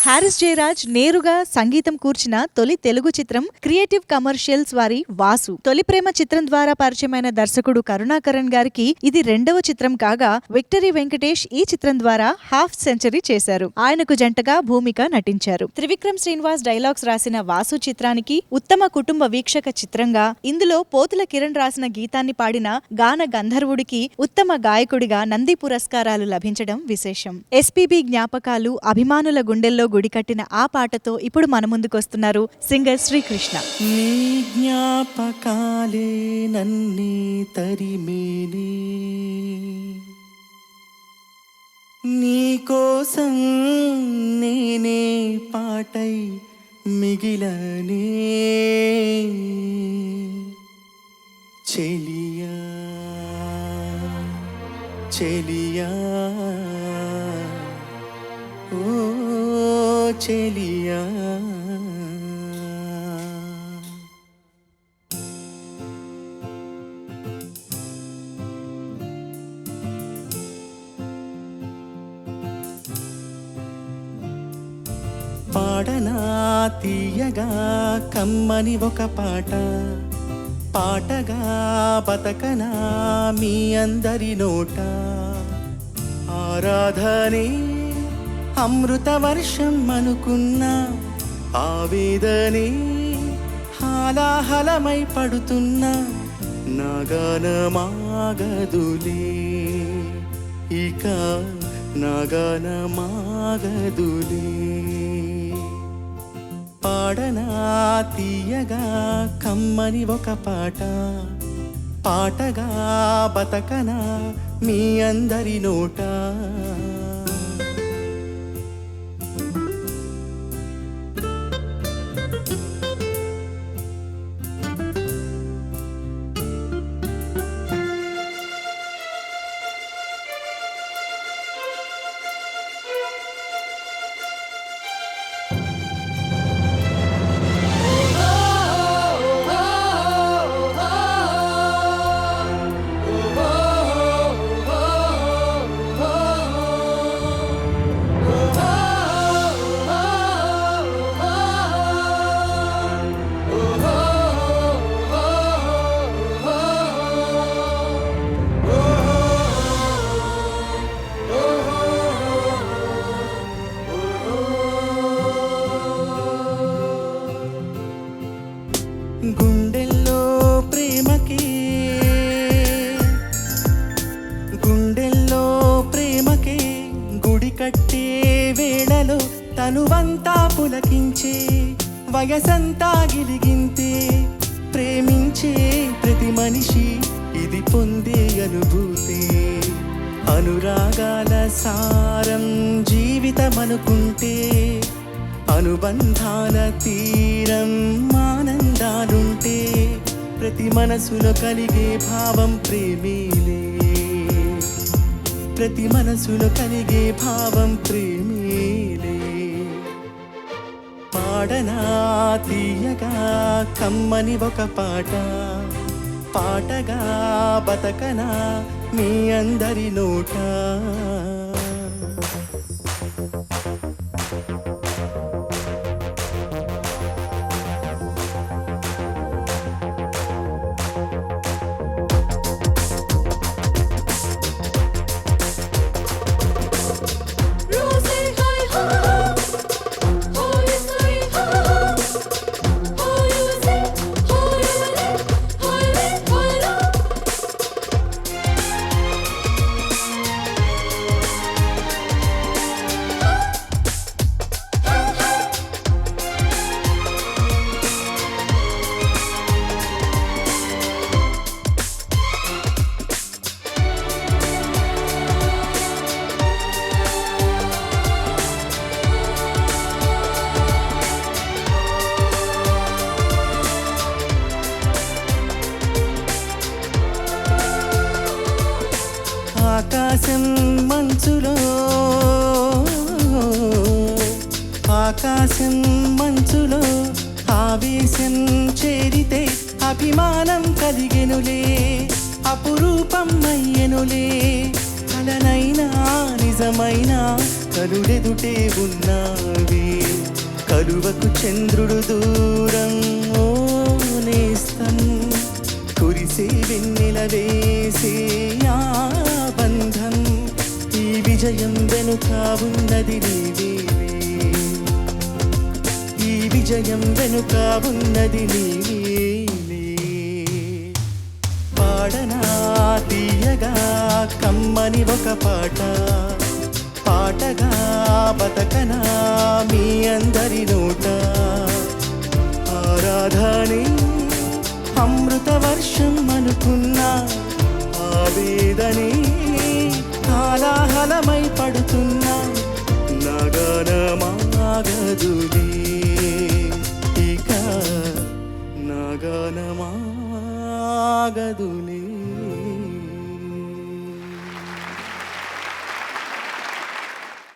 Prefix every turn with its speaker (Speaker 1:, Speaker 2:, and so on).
Speaker 1: Harris Jayaraj నేరుగా సంగీతం కూర్చిన తొలి తెలుగు చిత్రం క్రియేటివ్ కమర్షియల్స్ వారి వాసు. తొలి ప్రేమ చిత్రం ద్వారా పరిచయమైన దర్శకుడు కరుణాకరణ్ గారికి ఇది రెండవ చిత్రం కాగా, విక్టరీ వెంకటేష్ ఈ చిత్రం ద్వారా హాఫ్ సెంచరీ చేశారు. ఆయనకు జంటగా భూమిక నటించారు. త్రివిక్రమ్ శ్రీనివాస్ డైలాగ్స్ రాసిన వాసు చిత్రానికి ఉత్తమ కుటుంబ వీక్షక చిత్రంగా, ఇందులో పోతుల కిరణ్ రాసిన గీతాన్ని పాడిన గాన గంధర్వుడికి ఉత్తమ గాయకుడిగా నంది పురస్కారాలు లభించడం విశేషం. ఎస్పీబీ జ్ఞాపకాలు అభిమానుల గుండెల్లో గుడి కట్టిన ఆ పాటతో ఇప్పుడు మన ముందుకొస్తున్నారు సింగర్ శ్రీకృష్ణ.
Speaker 2: నీ జ్ఞాపకాలే నన్నే తరిమేనే, నీ కోసం నేనే పాటై మిగిలనే, చెలియా చెలియా ఓ చెలియా. పాడనా తీయగా కమ్మని ఒక పాట, పాటగా బతకనా మీ అందరి నోట, ఆరాధనే అమృత వర్షం అనుకున్నా, ఆవేదనే హాలాహలమై పడుతున్నా, నాగానమాగదులే ఇక నాగానమాగదులే. పాడనా తీయగా కమ్మని ఒక పాట, పాటగా బతకనా మీ అందరి నోట. గుండెల్లో ప్రేమకే, గుండెల్లో ప్రేమకే గుడి కట్టే వేళలో తనువంతా పులకించే, వయసంతా గిలిగింతే, ప్రేమించే ప్రతి మనిషి ఇది పొందే అనుభూతే. అనురాగాల సారం జీవితమనుకుంటే, అనుబంధాల తీరం ఆనందాలుంటే, ప్రతి మనసులో కలిగే భావం ప్రేమేలే, ప్రతి మనసులో కలిగే భావం ప్రేమేలే. పాడనా తీయగా కమ్మని ఒక పాట, పాటగా బతకనా మీ అందరి నోట. ఆకాశం మంచులో ఆవేశం చేరితే అభిమానం కలిగెనులే, అపురూపం అయ్యెనులే. కలనైనా నిజమైన కలుడెదుటే ఉన్నావే, కలువకు చంద్రుడు దూరం ఓ నేస్తం, కురిసే వెన్నెల వేసే ఆ బంధం. ఈ విజయం వెనుక ఉన్నది నీవేలే, ఈ విజయం వెనుక ఉన్నది నీవేలే. పాడనా తీయగా కమ్మని ఒక పాట, పాటగా బతకనా మీ అందరి నోట. ఆరాధనే అమృత వర్షం అనుకున్నా, ఆవేదనే కాలాహలమై పడుతున్నా. నగనమాగదులే ఇక, నగనమాగదులే.